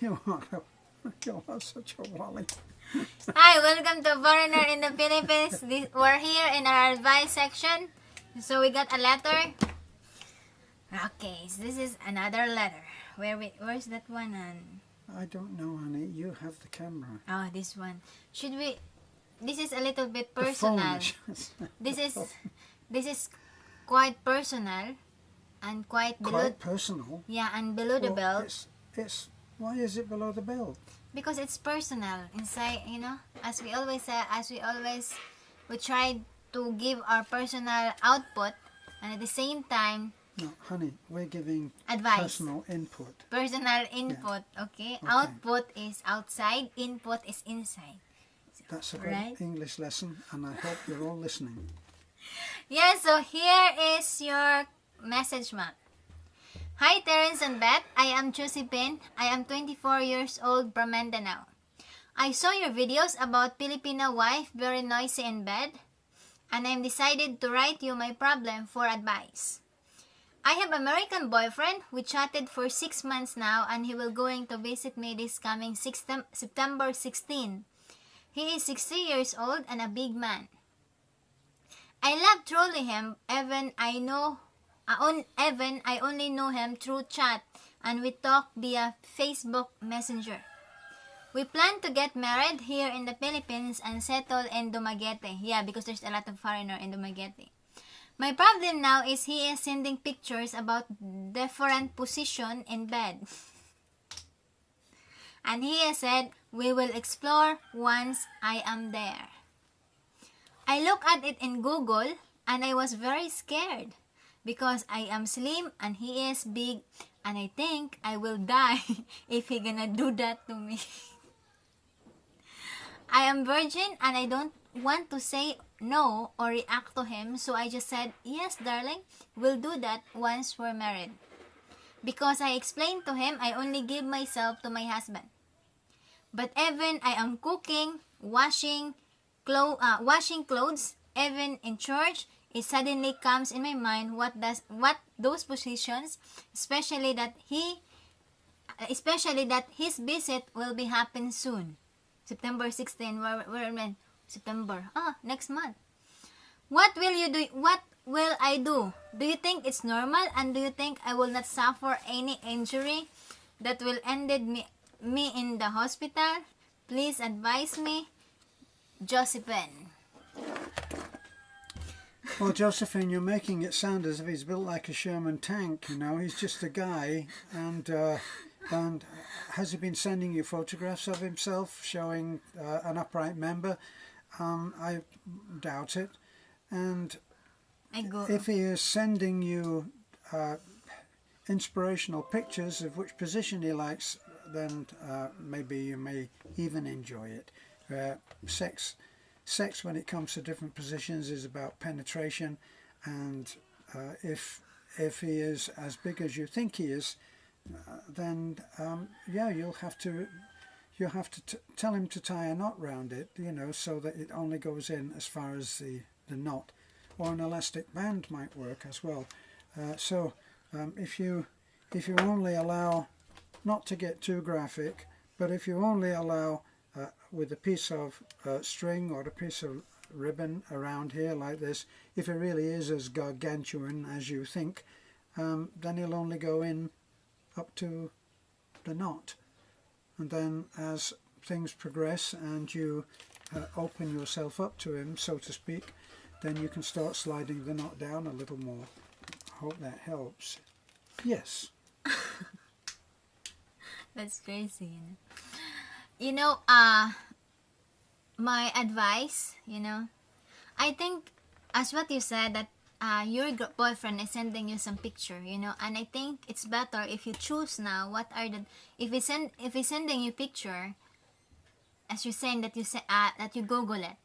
You are such a wally. Hi, welcome to Foreigner in the Philippines. We're here in our advice section. So we got a letter. Okay, so this is another letter. Where's that one? I don't know, honey. You have the camera. Oh, this one. This is a little bit The phone personal. is- This is quite personal and quite below. Quite personal. Yeah, and below the Well, belt. why is it below the belt? Because it's personal inside, as we always say, we try to give our personal output, and at the same time No, honey, we're giving advice. personal input. Personal input. Okay? Output is outside, input is inside. That's a good Right. English lesson, and I hope you're all listening. Yeah, so here is your message map. Hi Terence and Beth, I am Josephine. I am 24 years old from Mindanao. I saw your videos about Filipino wife very noisy in bed, and I am decided to write you my problem for advice. I have American boyfriend. We chatted for 6 months now, and he will going to visit me this coming September 16. He is 60 years old and a big man. I love truly him. Evan, I only know him through chat, and we talk via Facebook Messenger. We plan to get married here in the Philippines and settle in Dumaguete. Yeah, because there's a lot of foreigner in Dumaguete. My problem now is he is sending pictures about different position in bed. And he has said, we will explore once I am there. I look at it in Google and I was very scared because I am slim and he is big, and I think I will die if he gonna do that to me. I am virgin and I don't want to say no or react to him, so I just said, yes darling, we'll do that once we're married. Because I explained to him I only give myself to my husband. But even I am cooking, washing clothes, even in church, it suddenly comes in my mind what those positions, especially that his visit will be happen soon. September 16, we're in September. Next month. What will you do? What will I do? Do you think it's normal, and do you think I will not suffer any injury that will ended me in the hospital? Please advise me, Josephine. Well, Josephine, you're making it sound as if he's built like a Sherman tank. He's just a guy, and has he been sending you photographs of himself showing an upright member? I doubt it. And if he is sending you inspirational pictures of which position he likes, then maybe you may even enjoy it. Sex when it comes to different positions is about penetration, and if he is as big as you think he is, then you'll have to tell him to tie a knot round it, so that it only goes in as far as the knot, or an elastic band might work as well. If you only allow, not to get too graphic, but if you only allow with a piece of string or a piece of ribbon around here like this, if it really is as gargantuan as you think, then he'll only go in up to the knot. And then as things progress and you open yourself up to him, so to speak, then you can start sliding the knot down a little more. I hope that helps. Yes. That's crazy. My advice, I think, as what you said, that your boyfriend is sending you some picture, and I think it's better if you choose now if he's sending you picture, as you're saying that that you Google it,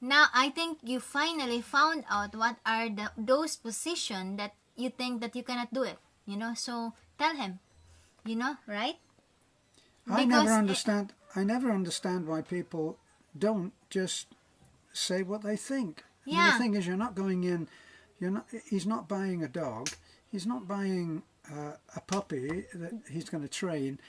Now I think you finally found out what are those positions that you think that you cannot do it, So tell him, right? I never understand why people don't just say what they think. Yeah. And the thing is, you're not going in. He's not buying a dog. He's not buying a puppy that he's going to train,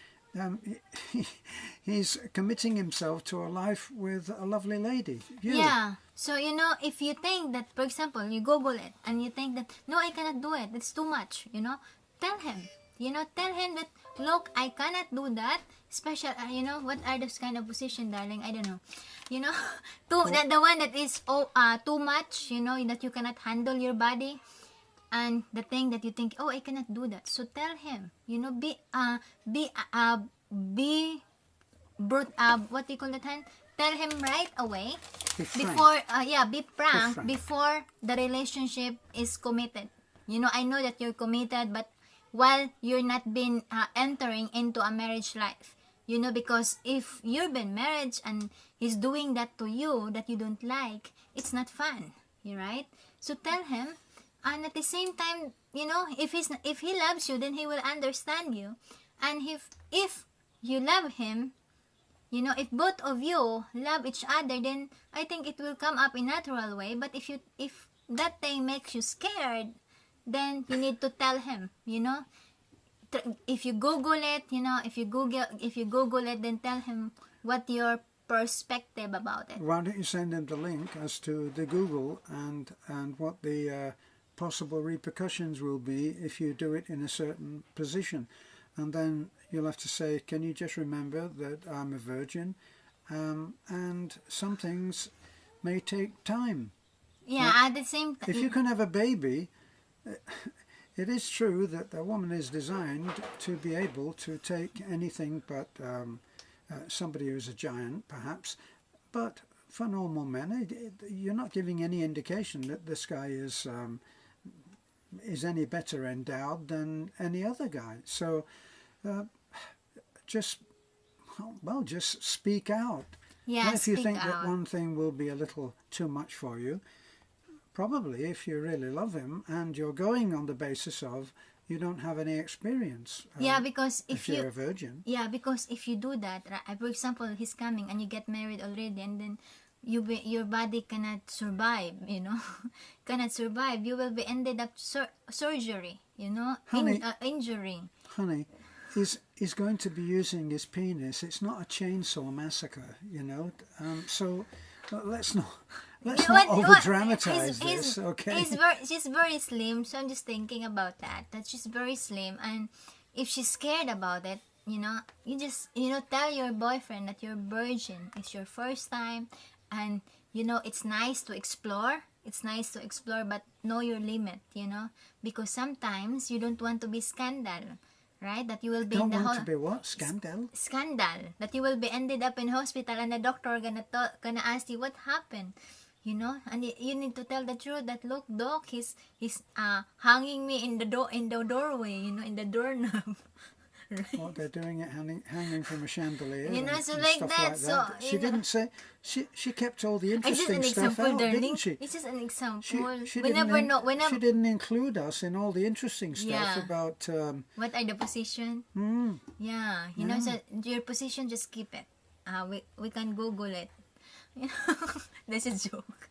he's committing himself to a life with a lovely lady. You. Yeah. So, you know, if you think that, for example, you Google it and you think that, no, I cannot do it, it's too much, you know, tell him. You know, tell him that, look, I cannot do that. Special, you know, what are those kind of position, darling? I don't know. You know, the one that is too much, you know, that you cannot handle your body. And the thing that you think, oh, I cannot do that. So tell him, you know, what do you call that? Tell him right away Be frank. before, be frank frank. before the relationship is committed. You know, I know that you're committed, but while you're not been entering into a marriage life, you know, because if you've been married and he's doing that to you that you don't like, it's not fun, you right? So tell him, and at the same time, you know, if he loves you, then he will understand you, and if you love him, you know, if both of you love each other, then I think it will come up in natural way. But if that thing makes you scared, then you need to tell him, you know. If you Google it, you know, if you Google it, then tell him what your perspective about it. Why don't you send him the link as to the Google and what the possible repercussions will be if you do it in a certain position, and then you'll have to say, can you just remember that I'm a virgin, and some things may take time. Yeah, at the same time. If you can have a baby, it is true that a woman is designed to be able to take anything but somebody who's a giant, perhaps. But for normal men, you're not giving any indication that this guy is any better endowed than any other guy. So just speak out. Yeah, And if you speak think out. that one thing will be a little too much for you, probably if you really love him and you're going on the basis of you don't have any experience. Yeah, because if you're a virgin. Yeah, because if you do that, right, for example, he's coming and you get married already, and then your body cannot survive, you know, cannot survive. You will be ended up surgery, you know, Honey. injury. Honey, he's going to be using his penis. It's not a chainsaw massacre, you know. So let's not over dramatize this, okay? She's very slim, so I'm just thinking about that she's very slim, and if she's scared about it, you know, you just, you know, tell your boyfriend that you're virgin, it's your first time, and you know, it's nice to explore, but know your limit, you know, because sometimes you don't want to be scandal, right? That you will be Don't in the want to be what? Scandal? scandal, that you will be ended up in hospital, and the doctor gonna ask you what happened, you know, and you need to tell the truth that, look, doc, he's hanging me in the doorway, you know, in the doorknob. Right? What they're doing it hanging from a chandelier, You know, and, so and like stuff that, like so, that. She you know. didn't say. She kept all the It's just interesting an stuff example, out, darling. didn't she? It's just an example. She We never know. She didn't include us in all the interesting stuff Yeah. about. What are the position? Yeah, you know, so your position, just keep it. We can Google it. You know, that's a joke.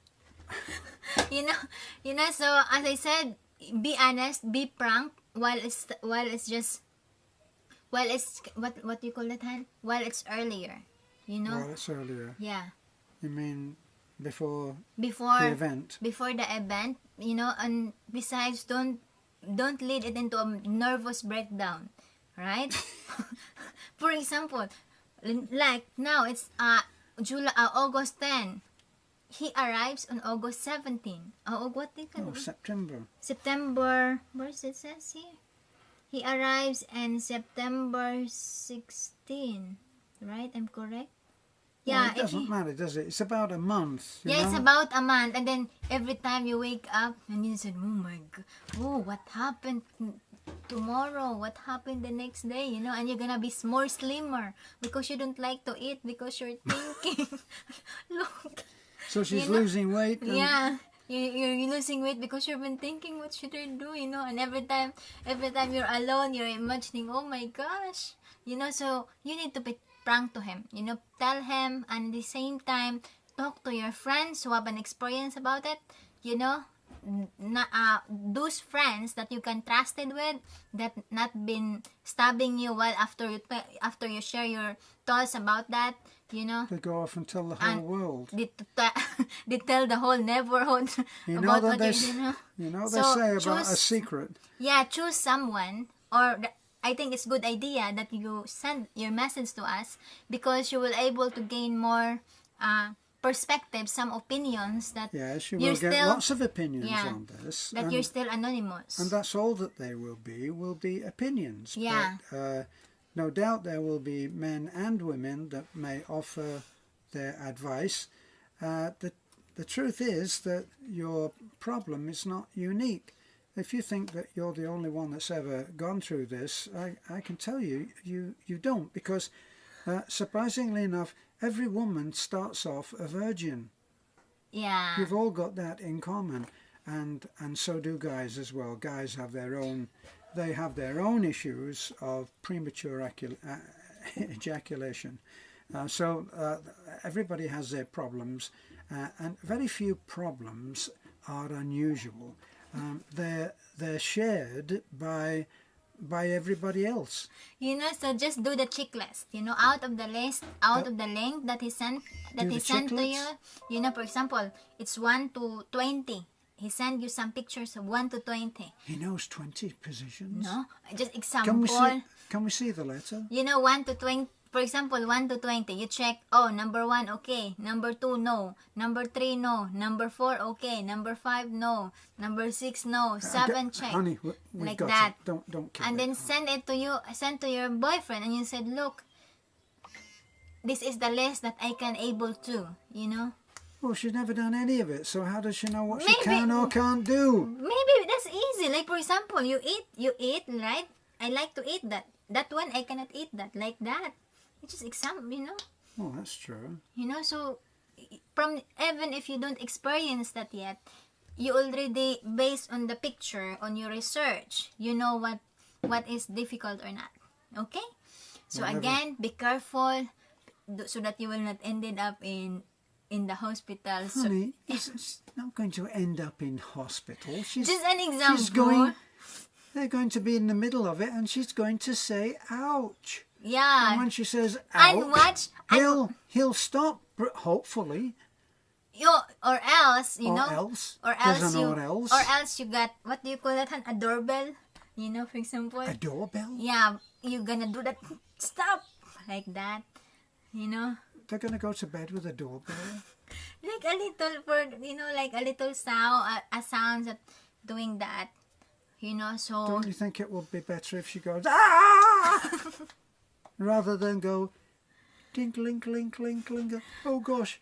you know. So as I said, be honest, be frank. While it's what do you call that, Han? While it's earlier, you know. Well, it's earlier. Yeah. You mean before Before the event? Before the event, you know, and besides, don't lead it into a nervous breakdown, right? For example, like now it's August 10. He arrives on August 17. What did Oh, September. September. Where's it says here? He arrives in September 16. Right? I'm correct? Well, Yeah. it doesn't matter, does it? It's about a month. You Yeah, know? it's about a month, and then every time you wake up and you said, "Oh my God, oh, what happened tomorrow? What happened the next day?" You know, and you're gonna be more slimmer because you don't like to eat because you're thinking, look, So she's you know, losing weight. And yeah, you're losing weight because you've been thinking, what should I do? You know, and every time you're alone, you're imagining, oh my gosh, you know. So you need to be frank to him, you know, tell him, and at the same time talk to your friends who have an experience about it, you know, those friends that you can trust it with, that not been stabbing you while after you share your thoughts about that, you know. They go off and tell the whole world. They tell the whole neighborhood You know about that what you know. You know So, they say about a choose- secret. Yeah, choose someone, or I think it's good idea that you send your message to us, because you will able to gain more perspectives, some opinions that Yes, you you're will get still- lots of opinions yeah, on this. that you're still anonymous. And that's all that they will be opinions. Yeah. But no doubt there will be men and women that may offer their advice. The truth is that your problem is not unique. If you think that you're the only one that's ever gone through this, I can tell you, you don't. Because surprisingly enough, every woman starts off a virgin. Yeah. You've all got that in common, and so do guys as well. Guys have their own, they have their own issues of premature ejaculation. So everybody has their problems, and very few problems are unusual. They're shared by everybody else. You know, so just do the checklist. You know, out of the list, out of the link that he sent, Do the to you. checklist? You know, for example, it's 1 to 20. He sent you some pictures of 1 to 20. He knows 20 positions. No, just Can example. we see the letter? You know, 1 to 20. For example, 1 to 20, you check, oh, number 1, okay. Number 2, no. Number 3, no. Number 4, okay. Number 5, no. Number 6, no. 7, check. Honey, we've Like got that. it. Don't kill And it. then send to your boyfriend, and you said, look, this is the list that I can able to, you know. Well, she's never done any of it, so how does she know what she Maybe- can or can't do? Maybe that's easy. Like, for example, you eat, right? I like to eat that. That one, I cannot eat that. Like that. It's just example, you know. Well, that's true. You know, so from even if you don't experience that yet, you already based on the picture, on your research, you know what is difficult or not. Okay? So Whatever. again, be careful so that you will not ended up in the hospital. So, Honey, it's not going to end up in hospital. She's just an example. she's going. They're going to be in the middle of it, and she's going to say, "Ouch!" And Yeah. when she says, "Ouch," And watch he'll stop. Hopefully, you, or else, you or know, else. or Doesn't else know you, what else. or else you got, what do you call that? A doorbell. You know, for example. A doorbell. Yeah, you're gonna do that. Stop, like that. You know, They're going to go to bed with a doorbell. like a little for, you know, like a little sound, a sound that doing that. You know, so Don't you think it would be better if she goes ah, rather than go tinkling, cling, cling, cling? Oh gosh,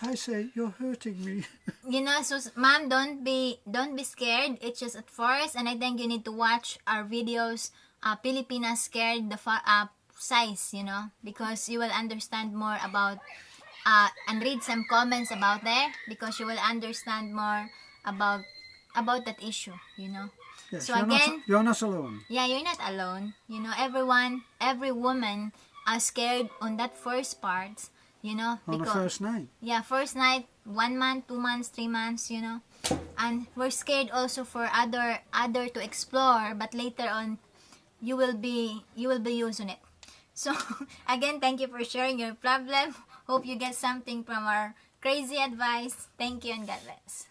I say you're hurting me. you know, so mom, don't be scared. It's just at first, and I think you need to watch our videos. Pilipinas Scared, the size, you know, because you will understand more about and read some comments about there, because you will understand more about that issue, you know. Yes, So you're again, you're not alone. yeah, you're not alone. You know, every woman are scared on that first part, you know, On the first night. yeah, first night, 1 month, 2 months, 3 months, you know. And we're scared also for other to explore, but later on you will be using it. So again, thank you for sharing your problem. Hope you get something from our crazy advice. Thank you and God bless.